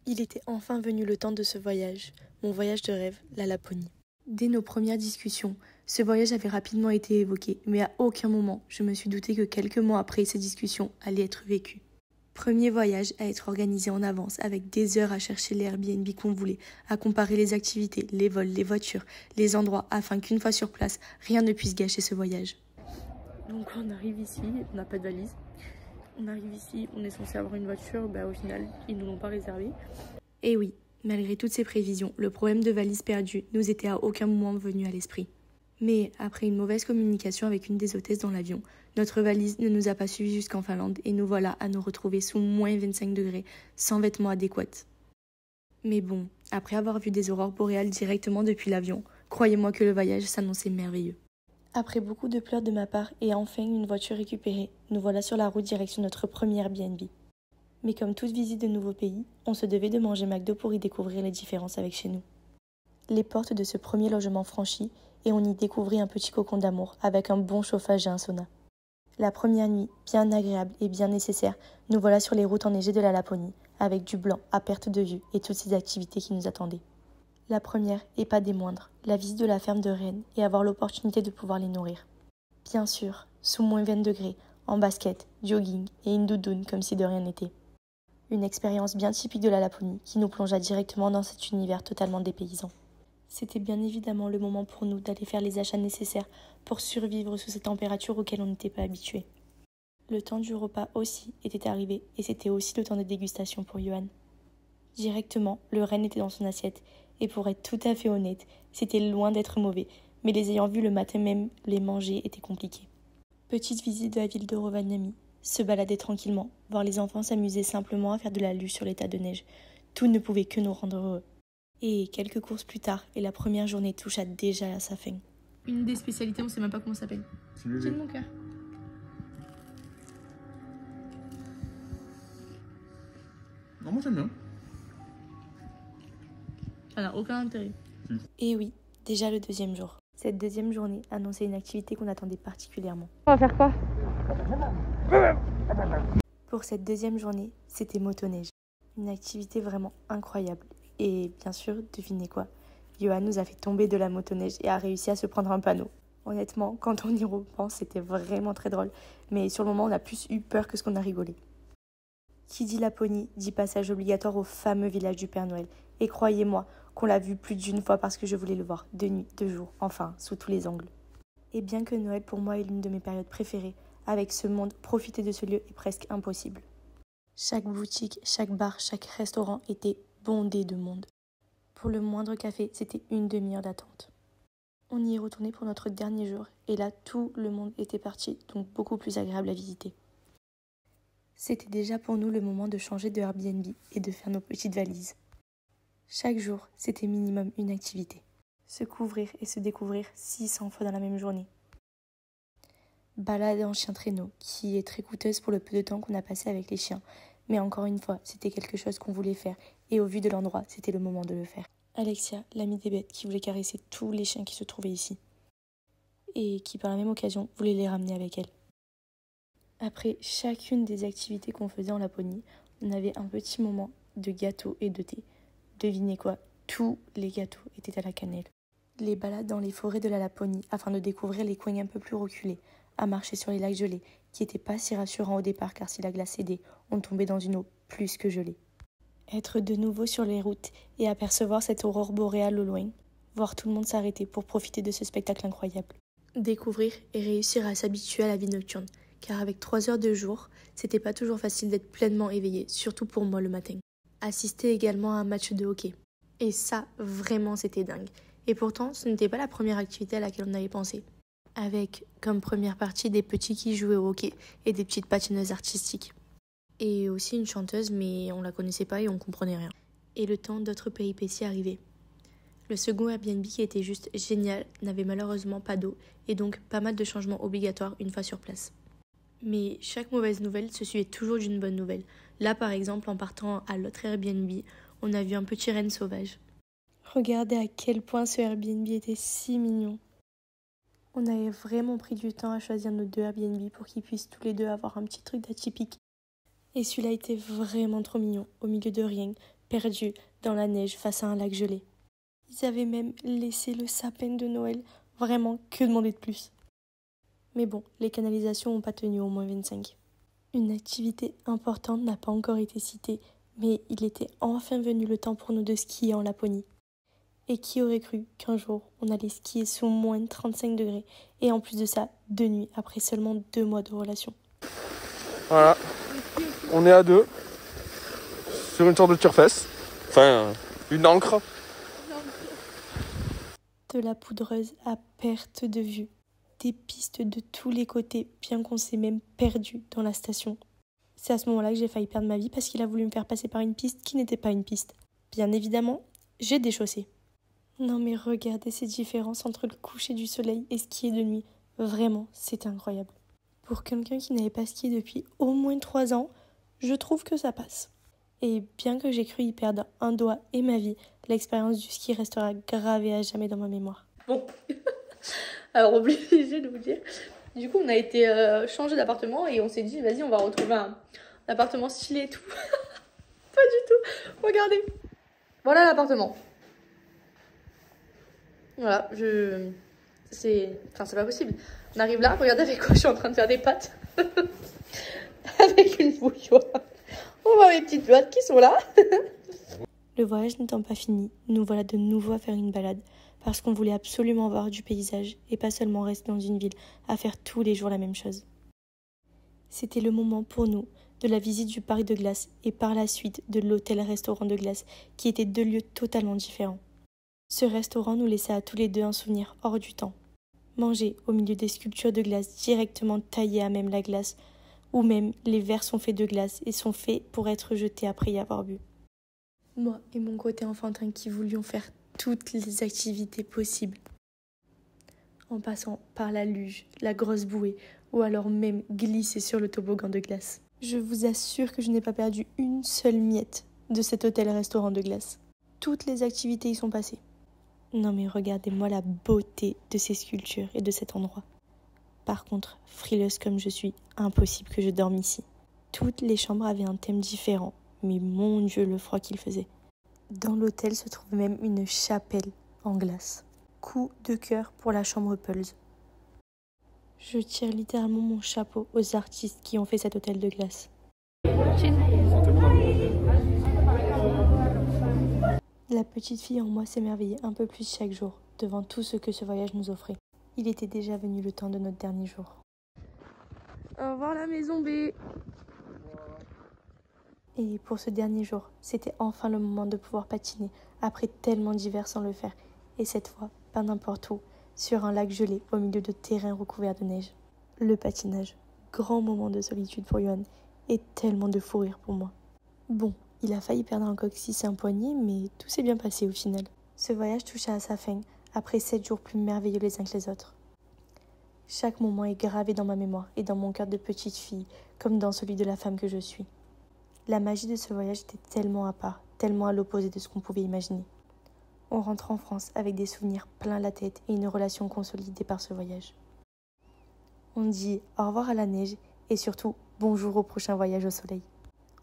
Il était enfin venu le temps de ce voyage, mon voyage de rêve, la Laponie. Dès nos premières discussions, ce voyage avait rapidement été évoqué, mais à aucun moment je me suis douté que quelques mois après ces discussions allaient être vécues. Premier voyage à être organisé en avance, avec des heures à chercher les Airbnb qu'on voulait, à comparer les activités, les vols, les voitures, les endroits, afin qu'une fois sur place, rien ne puisse gâcher ce voyage. Donc on arrive ici, on n'a pas de valise. On arrive ici, on est censé avoir une voiture, au final, ils ne nous l'ont pas réservée. Et oui, malgré toutes ces prévisions, le problème de valise perdue nous était à aucun moment venu à l'esprit. Mais après une mauvaise communication avec une des hôtesses dans l'avion, notre valise ne nous a pas suivis jusqu'en Finlande et nous voilà à nous retrouver sous moins 25 degrés, sans vêtements adéquats. Mais bon, après avoir vu des aurores boréales directement depuis l'avion, croyez-moi que le voyage s'annonçait merveilleux. Après beaucoup de pleurs de ma part et enfin une voiture récupérée, nous voilà sur la route direction notre premier Airbnb. Mais comme toute visite de nouveau pays, on se devait de manger McDo pour y découvrir les différences avec chez nous. Les portes de ce premier logement franchies et on y découvrit un petit cocon d'amour avec un bon chauffage et un sauna. La première nuit, bien agréable et bien nécessaire, nous voilà sur les routes enneigées de la Laponie, avec du blanc à perte de vue et toutes ces activités qui nous attendaient. La première, et pas des moindres, la visite de la ferme de rennes et avoir l'opportunité de pouvoir les nourrir. Bien sûr, sous moins 20 degrés, en basket, jogging et une doudoune comme si de rien n'était. Une expérience bien typique de la Laponie qui nous plongea directement dans cet univers totalement dépaysant. C'était bien évidemment le moment pour nous d'aller faire les achats nécessaires pour survivre sous ces températures auxquelles on n'était pas habitué. Le temps du repas aussi était arrivé et c'était aussi le temps de dégustation pour Johan. Directement, le renne était dans son assiette et pour être tout à fait honnête, c'était loin d'être mauvais, mais les ayant vus le matin même, les manger était compliqué. Petite visite de la ville de Rovaniemi, se balader tranquillement, voir les enfants s'amuser simplement à faire de la luge sur les tas de neige. Tout ne pouvait que nous rendre heureux. Et quelques courses plus tard, et la première journée toucha déjà à sa fin. Une des spécialités, on sait même pas comment ça s'appelle. C'est de mon cœur. Non, moi j'aime bien. Ça n'a aucun intérêt. Et oui, déjà le deuxième jour. Cette deuxième journée annonçait une activité qu'on attendait particulièrement. On va faire quoi? Pour cette deuxième journée, c'était motoneige. Une activité vraiment incroyable. Et bien sûr, devinez quoi? Johan nous a fait tomber de la motoneige et a réussi à se prendre un panneau. Honnêtement, quand on y repense, c'était vraiment très drôle. Mais sur le moment, on a plus eu peur que ce qu'on a rigolé. Qui dit Laponie dit passage obligatoire au fameux village du Père Noël. Et croyez-moi qu'on l'a vu plus d'une fois parce que je voulais le voir, de nuit, de jour, enfin, sous tous les angles. Et bien que Noël pour moi est l'une de mes périodes préférées, avec ce monde, profiter de ce lieu est presque impossible. Chaque boutique, chaque bar, chaque restaurant était bondé de monde. Pour le moindre café, c'était une demi-heure d'attente. On y est retourné pour notre dernier jour, et là, tout le monde était parti, donc beaucoup plus agréable à visiter. C'était déjà pour nous le moment de changer de Airbnb et de faire nos petites valises. Chaque jour, c'était minimum une activité. Se couvrir et se découvrir 600 fois dans la même journée. Balade en chien traîneau, qui est très coûteuse pour le peu de temps qu'on a passé avec les chiens. Mais encore une fois, c'était quelque chose qu'on voulait faire, et au vu de l'endroit, c'était le moment de le faire. Alexia, l'amie des bêtes, qui voulait caresser tous les chiens qui se trouvaient ici. Et qui, par la même occasion, voulait les ramener avec elle. Après chacune des activités qu'on faisait en Laponie, on avait un petit moment de gâteau et de thé. Devinez quoi? Tous les gâteaux étaient à la cannelle. Les balades dans les forêts de la Laponie afin de découvrir les coins un peu plus reculés, à marcher sur les lacs gelés, qui n'étaient pas si rassurants au départ car si la glace cédait, on tombait dans une eau plus que gelée. Être de nouveau sur les routes et apercevoir cette aurore boréale au loin, voir tout le monde s'arrêter pour profiter de ce spectacle incroyable. Découvrir et réussir à s'habituer à la vie nocturne, car avec 3 heures de jour, c'était pas toujours facile d'être pleinement éveillé, surtout pour moi le matin. Assister également à un match de hockey. Et ça, vraiment, c'était dingue. Et pourtant, ce n'était pas la première activité à laquelle on avait pensé. Avec comme première partie des petits qui jouaient au hockey et des petites patineuses artistiques. Et aussi une chanteuse, mais on la connaissait pas et on comprenait rien. Et le temps d'autres péripéties arrivait. Le second Airbnb qui était juste génial n'avait malheureusement pas d'eau et donc pas mal de changements obligatoires une fois sur place. Mais chaque mauvaise nouvelle se suivait toujours d'une bonne nouvelle. Là par exemple, en partant à l'autre Airbnb, on a vu un petit renne sauvage. Regardez à quel point ce Airbnb était si mignon. On avait vraiment pris du temps à choisir nos 2 Airbnb pour qu'ils puissent tous les deux avoir un petit truc d'atypique. Et celui-là était vraiment trop mignon, au milieu de rien, perdus dans la neige face à un lac gelé. Ils avaient même laissé le sapin de Noël. Vraiment, que demander de plus? Mais bon, les canalisations n'ont pas tenu au moins 25. Une activité importante n'a pas encore été citée, mais il était enfin venu le temps pour nous de skier en Laponie. Et qui aurait cru qu'un jour, on allait skier sous moins de 35 degrés, et en plus de ça, de nuit, après seulement 2 mois de relation. Voilà, on est à deux, sur une sorte de turfesse, enfin une ancre. De la poudreuse à perte de vue, des pistes de tous les côtés, bien qu'on s'est même perdu dans la station. C'est à ce moment-là que j'ai failli perdre ma vie parce qu'il a voulu me faire passer par une piste qui n'était pas une piste. Bien évidemment, j'ai déchaussé. Non mais regardez ces différences entre le coucher du soleil et skier de nuit. Vraiment, c'est incroyable. Pour quelqu'un qui n'avait pas skié depuis au moins 3 ans, je trouve que ça passe. Et bien que j'ai cru y perdre un doigt et ma vie, l'expérience du ski restera gravée à jamais dans ma mémoire. Bon, alors obligé de vous dire. Du coup, on a été changé d'appartement et on s'est dit, vas-y, on va retrouver un appartement stylé et tout. Pas du tout. Regardez. Voilà l'appartement. Voilà, c'est pas possible. On arrive là, regardez avec quoi je suis en train de faire des pâtes. Avec une bouilloire. On voit mes petites boîtes qui sont là. Le voyage n'étant pas fini, nous voilà de nouveau à faire une balade, parce qu'on voulait absolument voir du paysage et pas seulement rester dans une ville à faire tous les jours la même chose. C'était le moment pour nous de la visite du parc de glace et par la suite de l'hôtel-restaurant de glace, qui étaient 2 lieux totalement différents. Ce restaurant nous laissait à tous les deux un souvenir hors du temps. Manger au milieu des sculptures de glace directement taillées à même la glace, ou même les verres sont faits de glace et sont faits pour être jetés après y avoir bu. Moi et mon côté enfantin qui voulions faire toutes les activités possibles, en passant par la luge, la grosse bouée, ou alors même glisser sur le toboggan de glace. Je vous assure que je n'ai pas perdu une seule miette de cet hôtel-restaurant de glace. Toutes les activités y sont passées. Non mais regardez-moi la beauté de ces sculptures et de cet endroit. Par contre, frileuse comme je suis, impossible que je dorme ici. Toutes les chambres avaient un thème différent, mais mon Dieu le froid qu'il faisait. Dans l'hôtel se trouve même une chapelle en glace. Coup de cœur pour la chambre Pulse. Je tire littéralement mon chapeau aux artistes qui ont fait cet hôtel de glace. La petite fille en moi s'émerveillait un peu plus chaque jour devant tout ce que ce voyage nous offrait. Il était déjà venu le temps de notre dernier jour. Au revoir la maison B. Et pour ce dernier jour, c'était enfin le moment de pouvoir patiner après tellement d'hivers sans le faire. Et cette fois, pas n'importe où, sur un lac gelé au milieu de terrains recouverts de neige. Le patinage, grand moment de solitude pour Johan et tellement de fou rire pour moi. Bon, il a failli perdre un coccyx et un poignet, mais tout s'est bien passé au final. Ce voyage toucha à sa fin, après 7 jours plus merveilleux les uns que les autres. Chaque moment est gravé dans ma mémoire et dans mon cœur de petite fille, comme dans celui de la femme que je suis. La magie de ce voyage était tellement à part, tellement à l'opposé de ce qu'on pouvait imaginer. On rentre en France avec des souvenirs plein la tête et une relation consolidée par ce voyage. On dit au revoir à la neige et surtout bonjour au prochain voyage au soleil.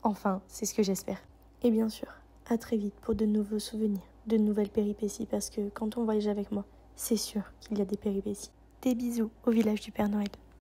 Enfin, c'est ce que j'espère. Et bien sûr, à très vite pour de nouveaux souvenirs, de nouvelles péripéties, parce que quand on voyage avec moi, c'est sûr qu'il y a des péripéties. Des bisous au village du Père Noël.